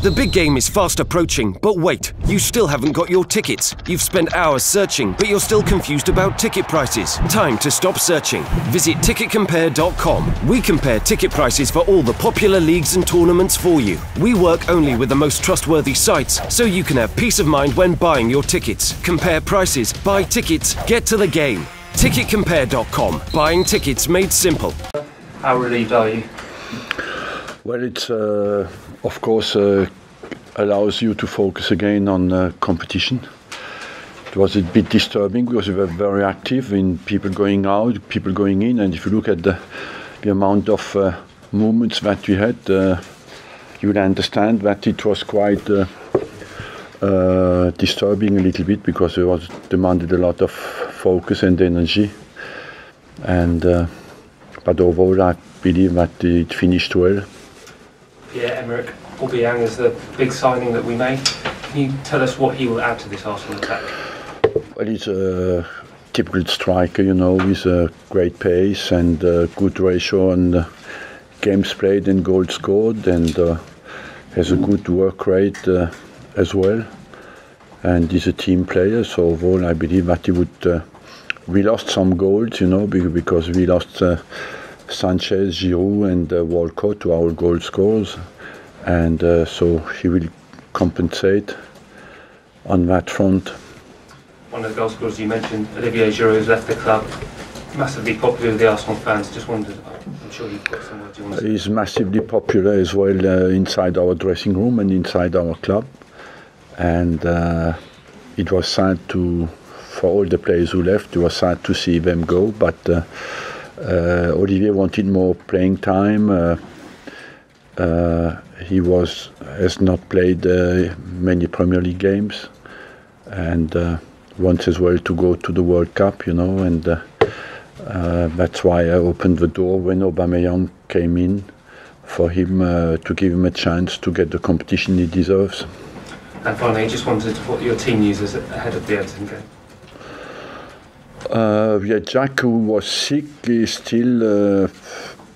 The big game is fast approaching, but wait, you still haven't got your tickets. You've spent hours searching, but you're still confused about ticket prices. Time to stop searching. Visit ticketcompare.com. We compare ticket prices for all the popular leagues and tournaments for you. We work only with the most trustworthy sites, so you can have peace of mind when buying your tickets. Compare prices, buy tickets, get to the game. Ticketcompare.com. Buying tickets made simple. How relieved are you? Well, it's of course allows you to focus again on competition. It was a bit disturbing because we were very active in people going out, people going in, and if you look at the amount of movements that we had, you would understand that it was quite disturbing a little bit because it was demanded a lot of focus and energy. And but overall, I believe that it finished well. Yeah, Emerick Aubameyang is the big signing that we made. Can you tell us what he will add to this Arsenal attack? Well, he's a typical striker, you know, with a great pace and a good ratio on games played and goals scored, and has a good work rate as well. And he's a team player, so overall I believe that he would... we lost some goals, you know, because we lost Sanchez, Giroud and Walcott to our goal scorers, and so he will compensate on that front. One of the goal scorers you mentioned, Olivier Giroud, has left the club. Massively popular with the Arsenal fans. Just wondered, I'm sure you've got some words you want to say. He's massively popular as well inside our dressing room and inside our club, and it was sad for all the players who left. It was sad to see them go, but Olivier wanted more playing time. He has not played many Premier League games, and wants as well to go to the World Cup, you know, and that's why I opened the door when Aubameyang came in, for him to give him a chance to get the competition he deserves. And finally, I just wondered what your team uses ahead of the Everton game. Yeah, Jack, who was sick, is still.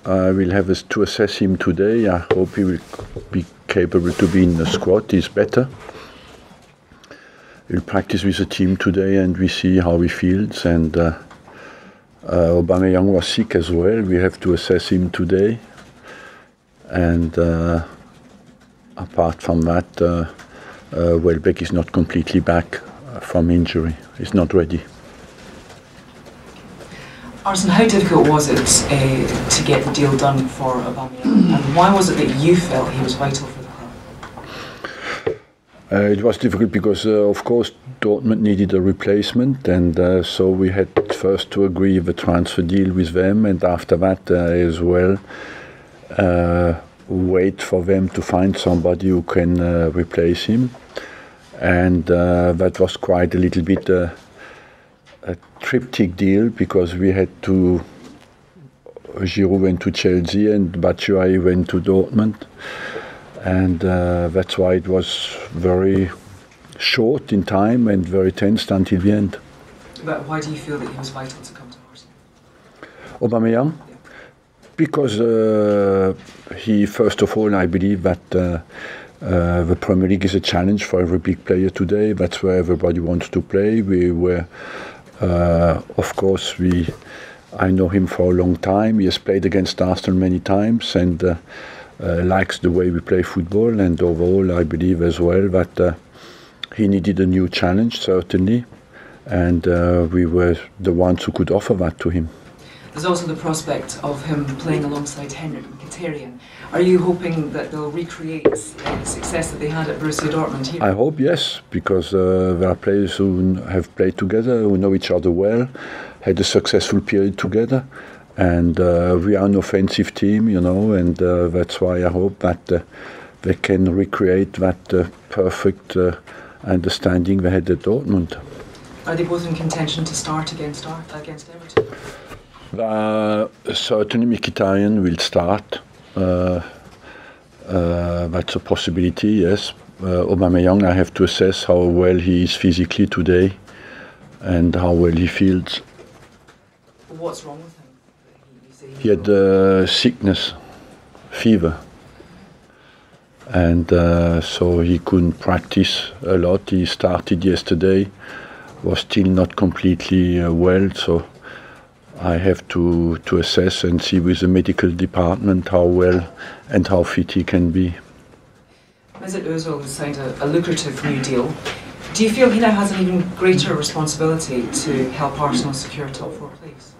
I will have to assess him today. I hope he will be capable to be in the squad. He's better. He'll practice with the team today, and we see how he feels. And Aubameyang was sick as well. We have to assess him today. And apart from that, Welbeck is not completely back from injury. He's not ready. Arsene, how difficult was it to get the deal done for Aubameyang, and why was it that you felt he was vital for the club? It was difficult because, of course, Dortmund needed a replacement, and so we had first to agree the transfer deal with them, and after that as well wait for them to find somebody who can replace him, and that was quite a little bit a triptych deal, because we had to... Giroud went to Chelsea and Batshuayi went to Dortmund, and that's why it was very short in time and very tense until the end. But why do you feel that he was vital to come to Arsenal? Aubameyang? Yeah. Because he, first of all, I believe that the Premier League is a challenge for every big player today. That's where everybody wants to play. We were... of course, I know him for a long time. He has played against Arsenal many times and likes the way we play football. And overall, I believe as well that he needed a new challenge, certainly. And we were the ones who could offer that to him. There's also the prospect of him playing alongside Henrik Mkhitaryan. Are you hoping that they'll recreate the success that they had at Borussia Dortmund here? I hope, yes, because there are players who have played together, who know each other well, had a successful period together, and we are an offensive team, you know, and that's why I hope that they can recreate that perfect understanding they had at Dortmund. Are they both in contention to start against Everton? Certainly Mkhitaryan will start. That's a possibility, yes. Aubameyang, I have to assess how well he is physically today and how well he feels. What's wrong with him? He had sickness, fever, and so he couldn't practice a lot. He started yesterday, was still not completely well, so I have to assess and see with the medical department how well and how fit he can be. Mesut Ozil has signed a lucrative new deal. Do you feel he now has an even greater responsibility to help Arsenal secure a top 4 place?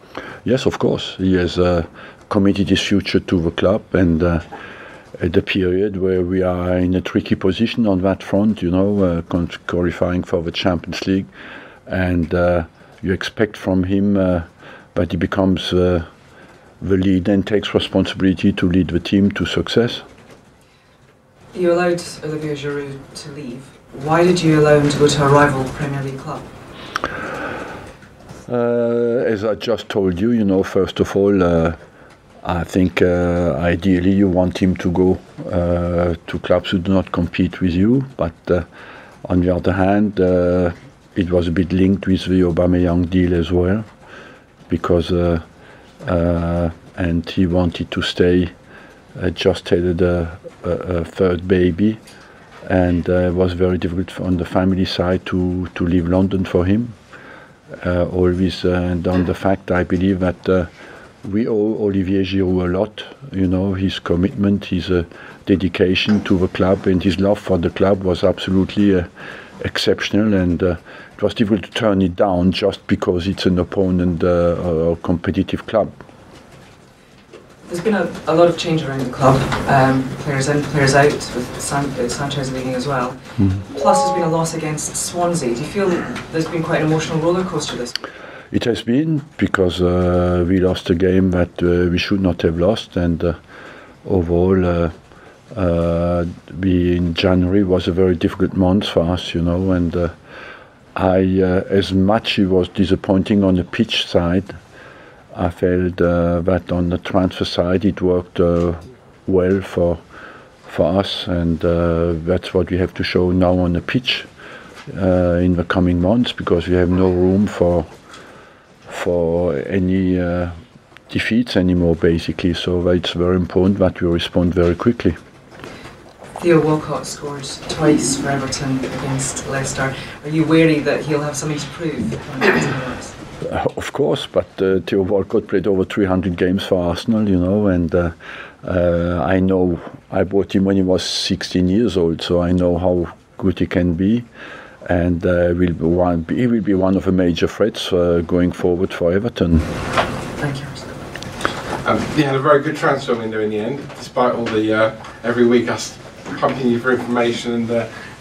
Yes, of course. He has committed his future to the club, and at the period where we are in a tricky position on that front, you know, qualifying for the Champions League, and you expect from him that he becomes the leader and takes responsibility to lead the team to success. You allowed Olivier Giroud to leave. Why did you allow him to go to a rival Premier League club? As I just told you, you know, first of all, I think ideally you want him to go to clubs who do not compete with you, but on the other hand, it was a bit linked with the Aubameyang deal as well, because and he wanted to stay. Just had a third baby, and it was very difficult on the family side to leave London for him. Always, and on the fact, I believe that we owe Olivier Giroud a lot. You know, his commitment, his dedication to the club, and his love for the club was absolutely exceptional, and it was difficult to turn it down just because it's an opponent or competitive club. There's been a lot of change around the club, players in, players out, with Sanchez leaving as well. Plus there's been a loss against Swansea. Do you feel there's been quite an emotional roller coaster this week? It has been, because we lost a game that we should not have lost, and overall in January was a very difficult month for us, you know, and as much it was disappointing on the pitch side, I felt that on the transfer side it worked well for us, and that's what we have to show now on the pitch in the coming months, because we have no room for any defeats anymore, basically. So it's very important that we respond very quickly. Theo Walcott scored twice for Everton against Leicester. Are you wary that he'll have something to prove when it comes to the Of course, but Theo Walcott played over 300 games for Arsenal, you know, and I know I bought him when he was 16 years old, so I know how good he can be, and he will be one of the major threats going forward for Everton. Thank you. You had a very good transfer window in the end, despite all the every week us pumping you for information and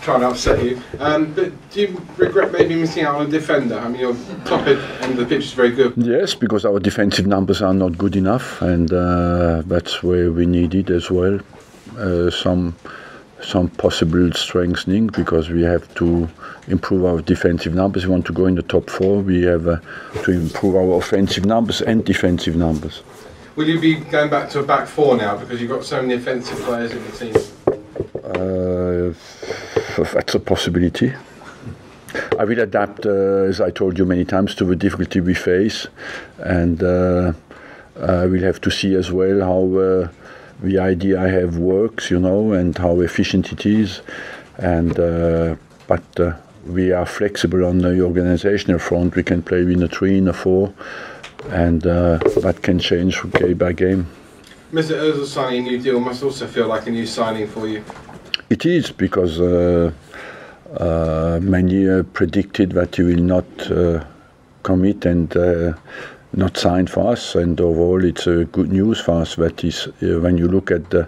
trying to upset you. But do you regret maybe missing out on a defender? I mean, your top end of the pitch is very good. Yes, because our defensive numbers are not good enough, and that's where we needed as well some possible strengthening, because we have to improve our defensive numbers. We want to go in the top 4. We have to improve our offensive numbers and defensive numbers. Will you be going back to a back 4 now, because you've got so many offensive players in the team? That's a possibility. I will adapt, as I told you many times, to the difficulty we face, and we'll have to see as well how the idea I have works, you know, and how efficient it is. And but we are flexible on the organizational front. We can play in a 3, in a 4, and that can change game by game. Mr. Ozil signing a new deal must also feel like a new signing for you. It is, because many predicted that he will not commit and not sign for us, and overall it's good news for us. That is, when you look at the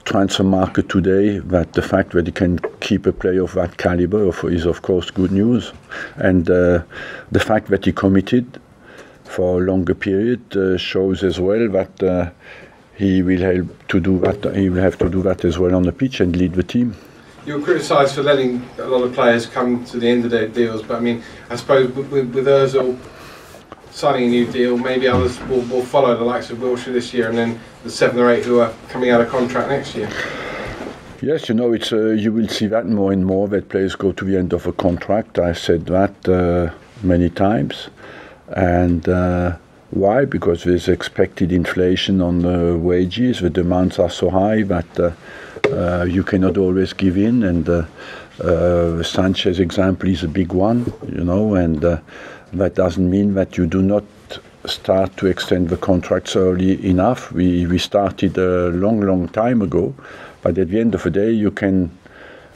transfer market today, that the fact that he can keep a player of that caliber is of course good news, and the fact that he committed for a longer period shows as well that he will have to do that as well on the pitch and lead the team. You were criticised for letting a lot of players come to the end of their deals, but I mean, I suppose with Ozil signing a new deal, maybe others will follow, the likes of Wilshere this year, and then the 7 or 8 who are coming out of contract next year. Yes, you know, it's you will see that more and more, that players go to the end of a contract. I said that many times, and why? Because there's expected inflation on the wages. The demands are so high that you cannot always give in, and Sanchez example is a big one, you know, and that doesn't mean that you do not start to extend the contracts early enough. We started a long time ago, but at the end of the day you can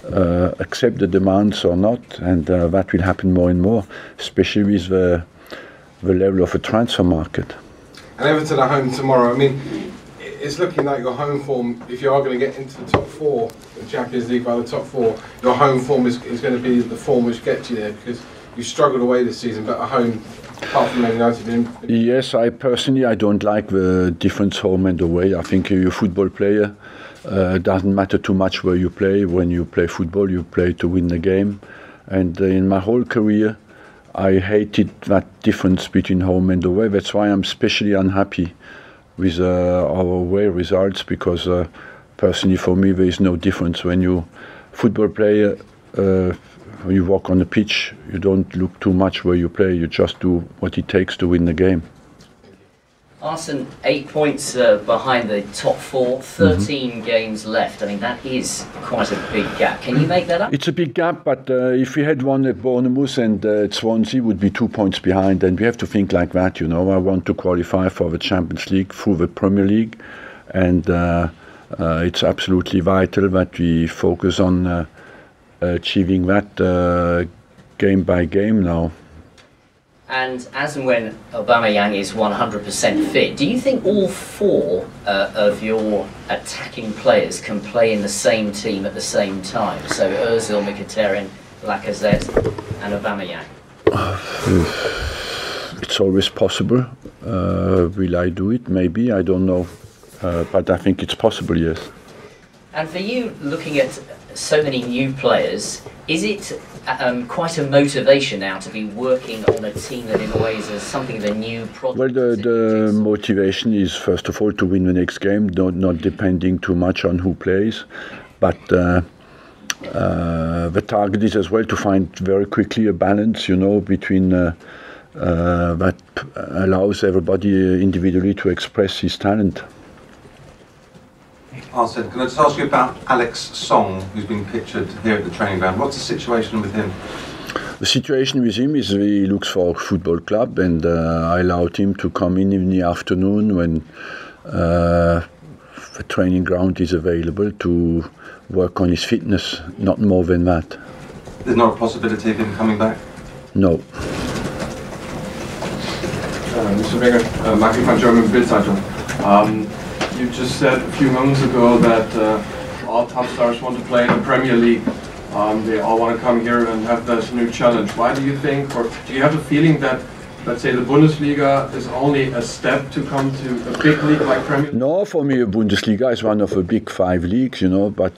accept the demands or not, and that will happen more and more, especially with the level of a transfer market. And Everton are home tomorrow. I mean, it's looking like your home form, if you are going to get into the top four, the Champions League by the top four, your home form is going to be the form which gets you there, because you struggled away this season, but at home, apart from Man United. Yes, I don't like the difference home and away. I think you're a football player. Doesn't matter too much where you play. When you play football, you play to win the game. And in my whole career, I hated that difference between home and away. That's why I'm especially unhappy with our away results, because personally for me there is no difference. When you football player, when you walk on the pitch, you don't look too much where you play, you just do what it takes to win the game. Arsene, 8 points behind the top four, 13 games left. I mean, that is quite a big gap. Can you make that up? It's a big gap, but if we had won at Bournemouth and Swansea would be 2 points behind, and we have to think like that, you know. I want to qualify for the Champions League through the Premier League, and it's absolutely vital that we focus on achieving that game by game now. And as and when Aubameyang is 100% fit, do you think all four of your attacking players can play in the same team at the same time? So Ozil, Mkhitaryan, Lacazette and Aubameyang? It's always possible. Will I do it? Maybe, I don't know. But I think it's possible, yes. And for you, looking at so many new players, is it quite a motivation now to be working on a team that in a way is something of a new project? Well, the motivation is first of all to win the next game, not depending too much on who plays, but the target is as well to find very quickly a balance, you know, between that allows everybody individually to express his talent. Arsene, can I just ask you about Alex Song, who's been pictured here at the training ground? What's the situation with him? The situation with him is he looks for a football club, and I allowed him to come in the afternoon when the training ground is available to work on his fitness, not more than that. There's not a possibility of him coming back? No. Mr. Wenger, Martin van German Bild-Zeitung. You just said a few moments ago that all top stars want to play in the Premier League. They all want to come here and have this new challenge. Why do you think, or do you have a feeling that, let's say, the Bundesliga is only a step to come to a big league like Premier League? No, for me, Bundesliga is one of the big 5 leagues, you know, but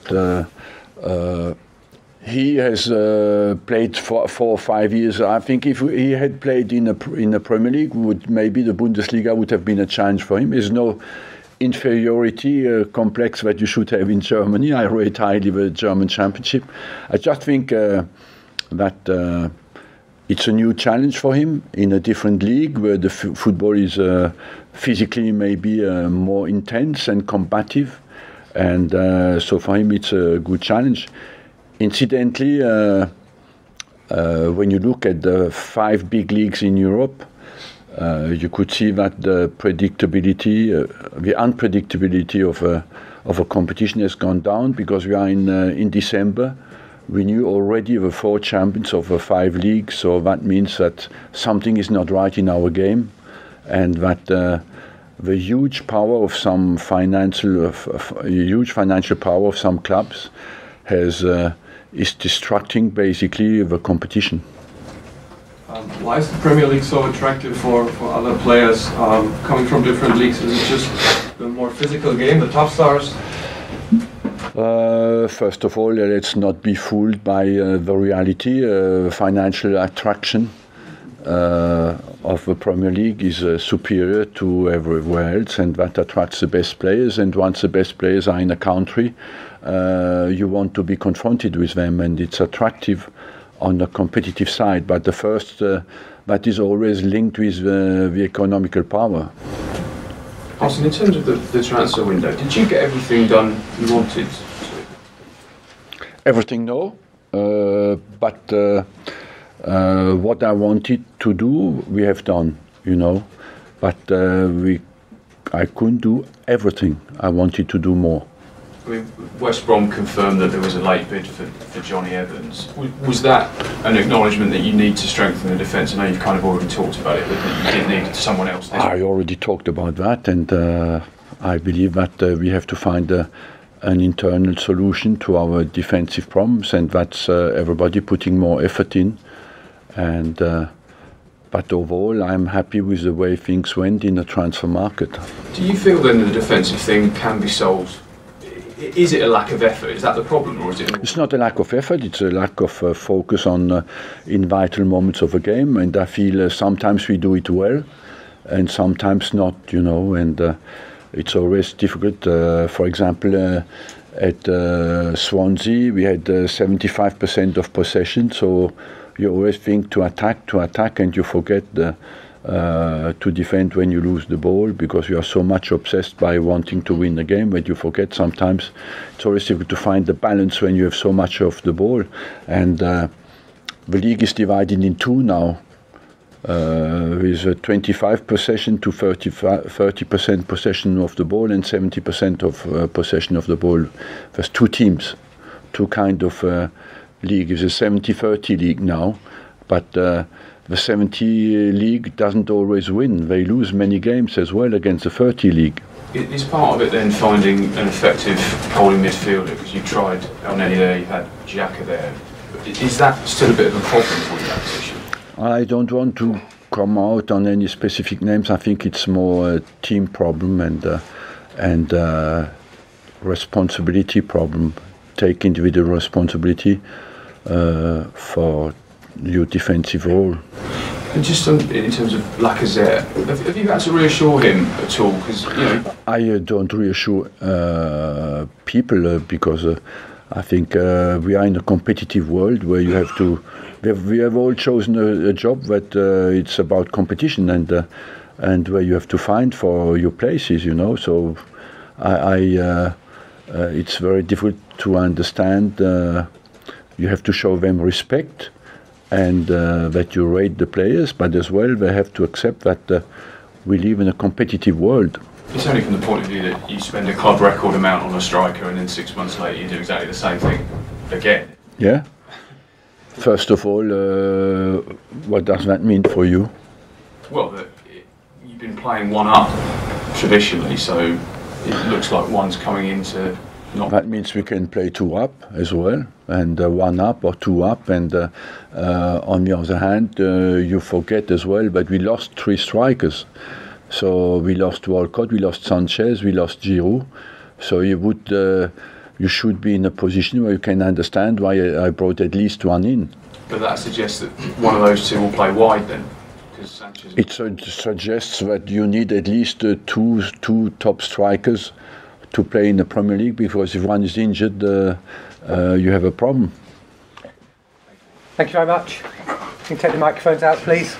he has played for 4 or 5 years. I think if he had played in the Premier League, maybe the Bundesliga would have been a challenge for him. There's no inferiority complex that you should have in Germany. I rate highly the German Championship. I just think that it's a new challenge for him in a different league where the football is physically maybe more intense and combative, and so for him it's a good challenge. Incidentally, when you look at the 5 big leagues in Europe, you could see that the predictability, the unpredictability of a competition has gone down, because we are in December. We knew already the 4 champions of the 5 leagues, so that means that something is not right in our game, and that the huge power of some huge financial power of some clubs is distracting basically the competition. Why is the Premier League so attractive for other players coming from different leagues? Is it just the more physical game, the top stars? First of all, let's not be fooled by the reality. Financial attraction of the Premier League is superior to everywhere else, and that attracts the best players. And once the best players are in a country, you want to be confronted with them, and it's attractive on the competitive side, but the first that is always linked with the economical power. Arsene, in terms of the transfer window, did you get everything done you wanted everything no, but what I wanted to do, we have done, you know. But I couldn't do everything. I wanted to do more. I mean, West Brom confirmed that there was a late bid for Johnny Evans. Was that an acknowledgement that you need to strengthen the defence? I know you've kind of already talked about it, but that you did need someone else. I already talked about that, and I believe that we have to find an internal solution to our defensive problems, and that's everybody putting more effort in. And but overall, I'm happy with the way things went in the transfer market. Do you feel then the defensive thing can be solved? Is it a lack of effort? Is that the problem, or is it? It's not a lack of effort. It's a lack of focus on in vital moments of a game, and I feel sometimes we do it well, and sometimes not. You know, and it's always difficult. For example, at Swansea, we had 75% of possession, so you always think to attack, and you forget to defend when you lose the ball, because you are so much obsessed by wanting to win the game that you forget sometimes. It's always difficult to find the balance when you have so much of the ball. And the league is divided in two now, with 25 possession to 30% possession of the ball and 70% of possession of the ball. There's two teams, two kind of league. It's a 70-30 league now, but the 70 league doesn't always win. They lose many games as well against the 30 league. Is part of it then finding an effective holding midfielder? Because you tried Elneny there, you had Xhaka there. Is that still a bit of a problem for you, that position? I don't want to come out on any specific names. I think it's more a team problem and responsibility problem. Take individual responsibility for your defensive role. And just in terms of Lacazette, have you had to reassure him at all? Because I don't reassure people because I think we are in a competitive world where you have to. We have all chosen a job that it's about competition and where you have to find for your places. You know, so it's very difficult to understand. You have to show them respect, and that you rate the players, but as well they have to accept that we live in a competitive world. It's only from the point of view that you spend a club record amount on a striker and then 6 months later you do exactly the same thing again. Yeah. First of all, what does that mean for you? Well, you've been playing one up traditionally, so it looks like one's coming into. That means we can play two up as well, and one up or two up, and on the other hand, you forget as well that we lost 3 strikers. So we lost Walcott, we lost Sanchez, we lost Giroud. So you should be in a position where you can understand why I brought at least one in. But that suggests that one of those two will play wide then? Sanchez... It suggests that you need at least two top strikers to play in the Premier League, because if one is injured, you have a problem. Thank you very much. You can take the microphones out, please.